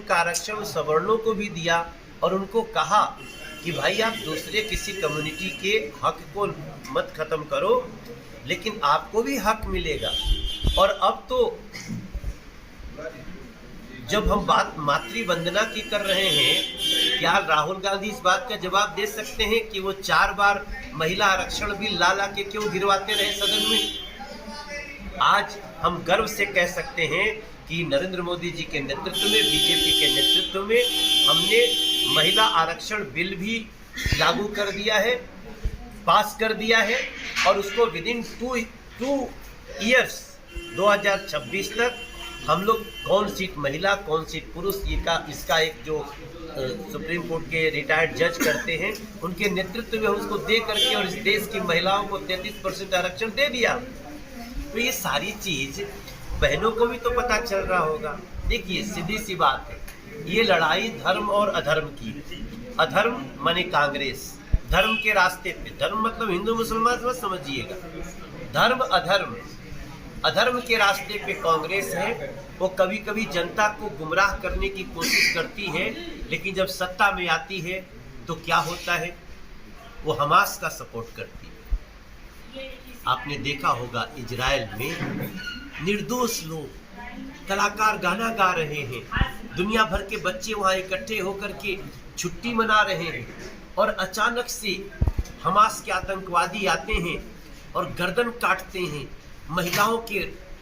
का आरक्षण सवर्णों को भी दिया और उनको कहा कि भाई आप दूसरे किसी कम्युनिटी के हक को मत खत्म करो, लेकिन आपको भी हक मिलेगा। और अब तो जब हम बात मातृ वंदना की कर रहे हैं, क्या राहुल गांधी इस बात का जवाब दे सकते हैं कि वो 4 बार महिला आरक्षण बिल ला के क्यों गिरवाते रहे सदन में? आज हम गर्व से कह सकते हैं कि नरेंद्र मोदी जी के नेतृत्व में, बीजेपी के नेतृत्व में हमने महिला आरक्षण बिल भी लागू कर दिया है, पास कर दिया है, और उसको विद इन 2 ईयर्स 2026 तक हम लोग कौन सीट महिला कौन सीट पुरुष इसका एक जो सुप्रीम कोर्ट के रिटायर्ड जज करते हैं उनके नेतृत्व में उसको दे करके और इस देश की महिलाओं को 33% आरक्षण दे दिया। तो ये सारी चीज बहनों को भी तो पता चल रहा होगा। देखिए सीधी सी बात है, ये लड़ाई धर्म और अधर्म की। अधर्म माने कांग्रेस, धर्म के रास्ते पे, धर्म मतलब हिंदू मुसलमान मत समझिएगा, धर्म अधर्म, अधर्म के रास्ते पे कांग्रेस है। वो कभी कभी जनता को गुमराह करने की कोशिश करती है, लेकिन जब सत्ता में आती है तो क्या होता है, वो हमास का सपोर्ट करती है। आपने देखा होगा इजराइल में निर्दोष लोग, कलाकार गाना गा रहे हैं, दुनिया भर के बच्चे वहाँ इकट्ठे होकर के छुट्टी मना रहे हैं, और अचानक से हमास के आतंकवादी आते हैं और गर्दन काटते हैं, महिलाओं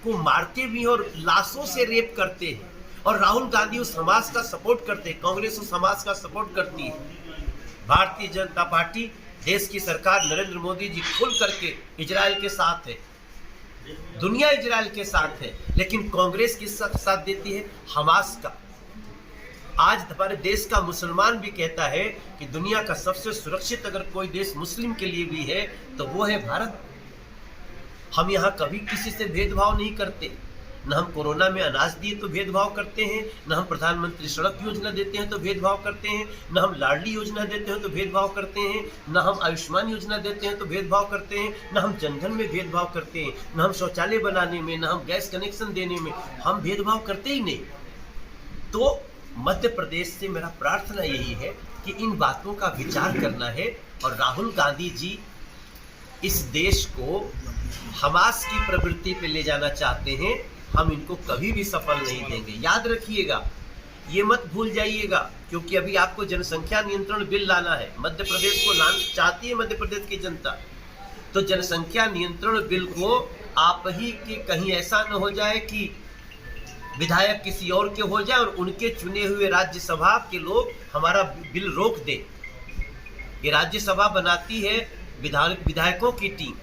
को मारते भी और लाशों से रेप करते हैं। और राहुल गांधी उस हमास का सपोर्ट करते हैं, कांग्रेस उस हमास का सपोर्ट करती है। भारतीय जनता पार्टी, देश की सरकार, नरेंद्र मोदी जी खुल करके इजराइल के साथ है, दुनिया इजराइल के साथ है, लेकिन कांग्रेस किस साथ देती है? हमास का। आज हमारे देश का मुसलमान भी कहता है कि दुनिया का सबसे सुरक्षित अगर कोई देश मुस्लिम के लिए भी है तो वो है भारत। हम यहाँ कभी किसी से भेदभाव नहीं करते, न हम कोरोना में अनाज दिए तो भेदभाव करते हैं, न हम प्रधानमंत्री सड़क योजना देते हैं तो भेदभाव करते हैं, न हम लाडली योजना देते हैं तो भेदभाव करते हैं, न हम आयुष्मान योजना देते हैं तो भेदभाव करते हैं, न हम जनधन में भेदभाव करते हैं, न हम शौचालय बनाने में, न हम गैस कनेक्शन देने में, हम भेदभाव करते ही नहीं। तो मध्य प्रदेश से मेरा प्रार्थना यही है कि इन बातों का विचार करना है, और राहुल गांधी जी इस देश को हमास की प्रवृत्ति पे ले जाना चाहते हैं, हम इनको कभी भी सफल नहीं देंगे। याद रखिएगा, ये मत भूल जाइएगा, क्योंकि अभी आपको जनसंख्या नियंत्रण बिल लाना है, मध्य प्रदेश को लाना चाहती है मध्य प्रदेश की जनता। तो जनसंख्या नियंत्रण बिल को आप ही कि कहीं ऐसा न हो जाए कि विधायक किसी और के हो जाए और उनके चुने हुए राज्यसभा के लोग हमारा बिल रोक दे। ये राज्यसभा बनाती है विधायकों की टीम,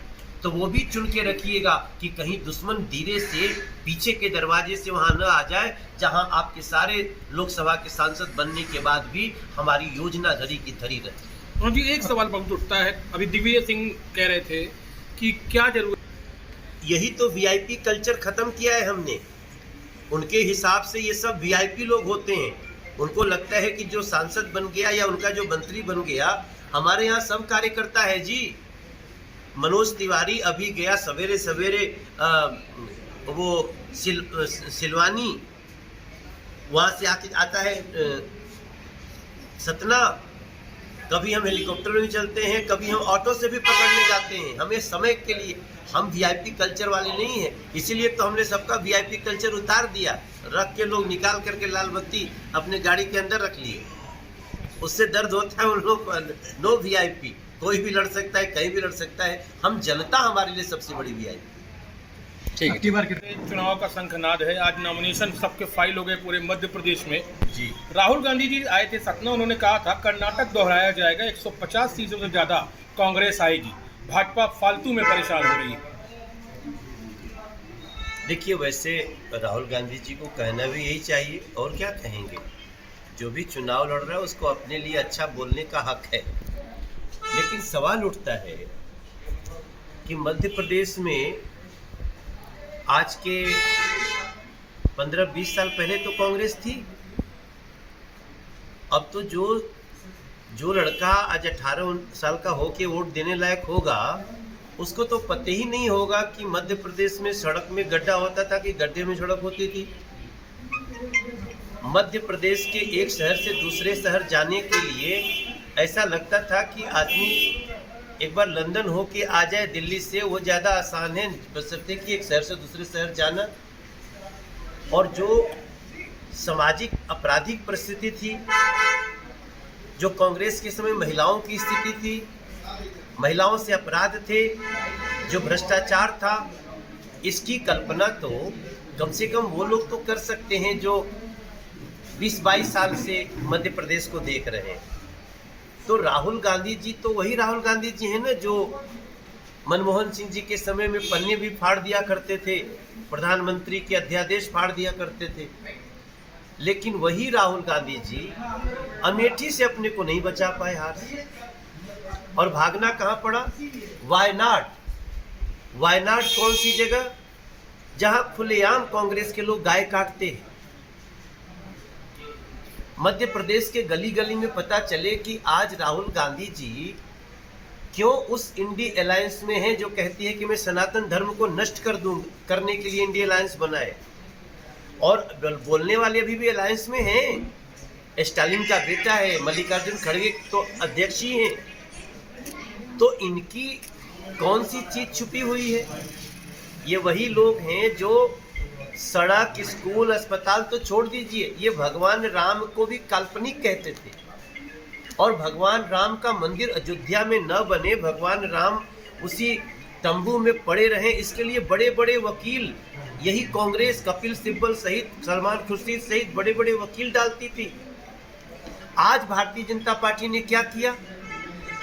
तो वो भी चुन के रखिएगा कि कहीं दुश्मन धीरे से पीछे के दरवाजे से वहां न आ जाए, जहां आपके सारे लोकसभा के सांसद बनने के बाद भी हमारी योजना धरी की धरी रहे। और जी एक सवाल बहुत उठता है, अभी दिग्विजय सिंह कह रहे थे कि क्या जरूरत, यही तो वीआईपी कल्चर खत्म किया है हमने। उनके हिसाब से ये सब वीआईपी लोग होते हैं, उनको लगता है कि जो सांसद बन गया या उनका जो मंत्री बन गया, हमारे यहाँ सब कार्यकर्ता है जी। मनोज तिवारी अभी गया सवेरे सवेरे वो सिलवानी, वहाँ से आता है सतना। कभी हम हेलीकॉप्टर में चलते हैं, कभी हम ऑटो से भी पकड़ने जाते हैं, हमें समय के लिए। हम वीआईपी कल्चर वाले नहीं हैं, इसीलिए तो हमने सबका वीआईपी कल्चर उतार दिया, रख के लोग निकाल करके लाल बत्ती अपने गाड़ी के अंदर रख लिए। उससे दर्द होता है उन लोग को। नो वीआईपी, कोई भी लड़ सकता है, कहीं भी लड़ सकता है, हम जनता हमारे लिए सबसे बड़ी वीआईपी। ठीक है। चुनाव का शंखनाद है, आज नॉमिनेशन सबके फाइल हो गए पूरे मध्य प्रदेश में जी। राहुल गांधी जी आए थे सतना, उन्होंने कहा था कर्नाटक दोहराया जाएगा, 150 सीटों से ज्यादा कांग्रेस आएगी, भाजपा फालतू में परेशान हो रही है। देखिए, वैसे राहुल गांधी जी को कहना भी यही चाहिए, और क्या कहेंगे। जो भी चुनाव लड़ रहा है उसको अपने लिए अच्छा बोलने का हक है, लेकिन सवाल उठता है कि मध्य प्रदेश में आज के 15-20 साल पहले तो कांग्रेस थी। अब तो जो लड़का आज 18 साल का होके वोट देने लायक होगा, उसको तो पता ही नहीं होगा कि मध्य प्रदेश में सड़क में गड्ढा होता था कि गड्ढे में सड़क होती थी। मध्य प्रदेश के एक शहर से दूसरे शहर जाने के लिए ऐसा लगता था कि आदमी एक बार लंदन हो के आ जाए दिल्ली से, वो ज़्यादा आसान है बशर्ते कि एक शहर से दूसरे शहर जाना। और जो सामाजिक आपराधिक परिस्थिति थी, जो कांग्रेस के समय महिलाओं की स्थिति थी, महिलाओं से अपराध थे, जो भ्रष्टाचार था, इसकी कल्पना तो कम से कम वो लोग तो कर सकते हैं जो 20-22 साल से मध्य प्रदेश को देख रहे हैं। तो राहुल गांधी जी तो वही राहुल गांधी जी हैं ना जो मनमोहन सिंह जी के समय में पन्ने भी फाड़ दिया करते थे, प्रधानमंत्री के अध्यादेश फाड़ दिया करते थे। लेकिन वही राहुल गांधी जी अमेठी से अपने को नहीं बचा पाए हार से, और भागना कहाँ पड़ा? वायनाड। वायनाड कौन सी जगह? जहां खुलेआम कांग्रेस के लोग गाय काटते हैं। मध्य प्रदेश के गली गली में पता चले कि आज राहुल गांधी जी क्यों उस इंडी अलायंस में हैं जो कहती है कि मैं सनातन धर्म को नष्ट कर दूं, करने के लिए इंडी अलायंस बनाए। और बोलने वाले अभी भी अलायंस में हैं। स्टालिन का बेटा है, मल्लिकार्जुन खड़गे तो अध्यक्ष ही हैं। तो इनकी कौन सी चीज छुपी हुई है? ये वही लोग हैं जो सड़क, स्कूल, अस्पताल तो छोड़ दीजिए, ये भगवान राम को भी काल्पनिक कहते थे। और भगवान राम का मंदिर अयोध्या में न बने, भगवान राम उसी तंबू में पड़े रहें, इसके लिए बड़े बड़े वकील, यही कांग्रेस कपिल सिब्बल सहित, सलमान खुर्शीद सहित बड़े बड़े वकील डालती थी। आज भारतीय जनता पार्टी ने क्या किया?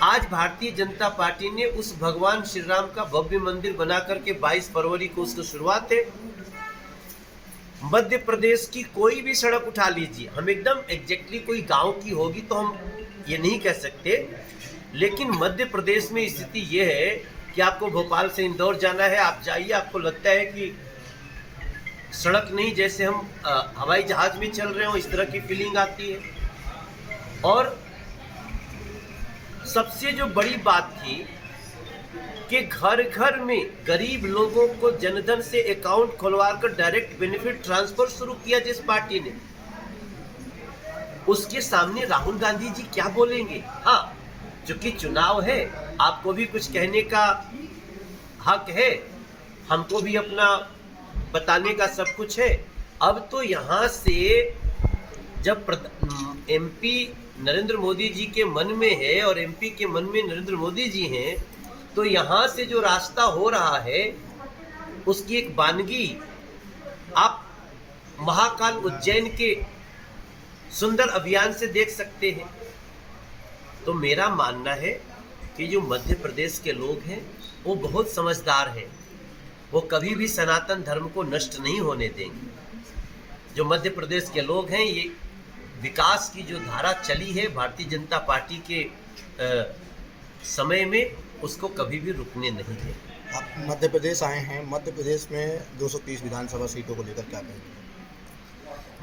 आज भारतीय जनता पार्टी ने उस भगवान श्री राम का भव्य मंदिर बना करके 22 फरवरी को उसकी शुरुआत है। मध्य प्रदेश की कोई भी सड़क उठा लीजिए, हम एकदम एग्जैक्टली कोई गांव की होगी तो हम ये नहीं कह सकते, लेकिन मध्य प्रदेश में स्थिति ये है कि आपको भोपाल से इंदौर जाना है, आप जाइए, आपको लगता है कि सड़क नहीं, जैसे हम हवाई जहाज में चल रहे हो, इस तरह की फीलिंग आती है। और सबसे जो बड़ी बात थी कि घर घर में गरीब लोगों को जनधन से अकाउंट खुलवा कर डायरेक्ट बेनिफिट ट्रांसफर शुरू किया जिस पार्टी ने, उसके सामने राहुल गांधी जी क्या बोलेंगे? हाँ, चूंकि चुनाव है, आपको भी कुछ कहने का हक है, हमको भी अपना बताने का सब कुछ है। अब तो यहाँ से जब एमपी नरेंद्र मोदी जी के मन में है और एमपी के मन में नरेंद्र मोदी जी हैं, तो यहाँ से जो रास्ता हो रहा है उसकी एक वानगी आप महाकाल उज्जैन के सुंदर अभियान से देख सकते हैं। तो मेरा मानना है कि जो मध्य प्रदेश के लोग हैं वो बहुत समझदार हैं, वो कभी भी सनातन धर्म को नष्ट नहीं होने देंगे। जो मध्य प्रदेश के लोग हैं, ये विकास की जो धारा चली है भारतीय जनता पार्टी के समय में, उसको कभी भी रुकने नहीं देंगे। आप मध्य प्रदेश आए हैं, मध्य प्रदेश में 230 विधानसभा सीटों को लेकर क्या कहेंगे?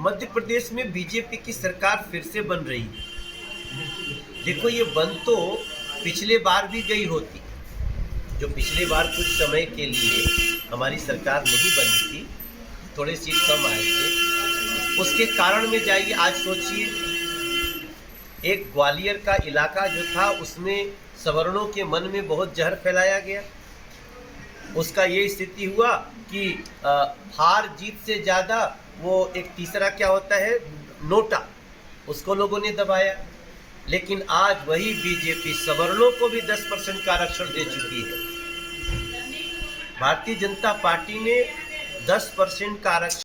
मध्य प्रदेश में बीजेपी की सरकार फिर से बन रही है। देखो, ये बन तो पिछले बार भी गई होती, जो पिछले बार कुछ समय के लिए हमारी सरकार नहीं बनी थी, थोड़े सीट कम आए थे, उसके कारण में जाइए। आज सोचिए, एक ग्वालियर का इलाका जो था उसमें सवर्णों के मन में बहुत जहर फैलाया गया। उसका ये स्थिति हुआ कि हार जीत से ज़्यादा वो एक तीसरा क्या होता है, नोटा, उसको लोगों ने दबाया। लेकिन आज वही बीजेपी सवर्णों को भी 10% का आरक्षण दे चुकी है। भारतीय जनता पार्टी ने 10% का आरक्षण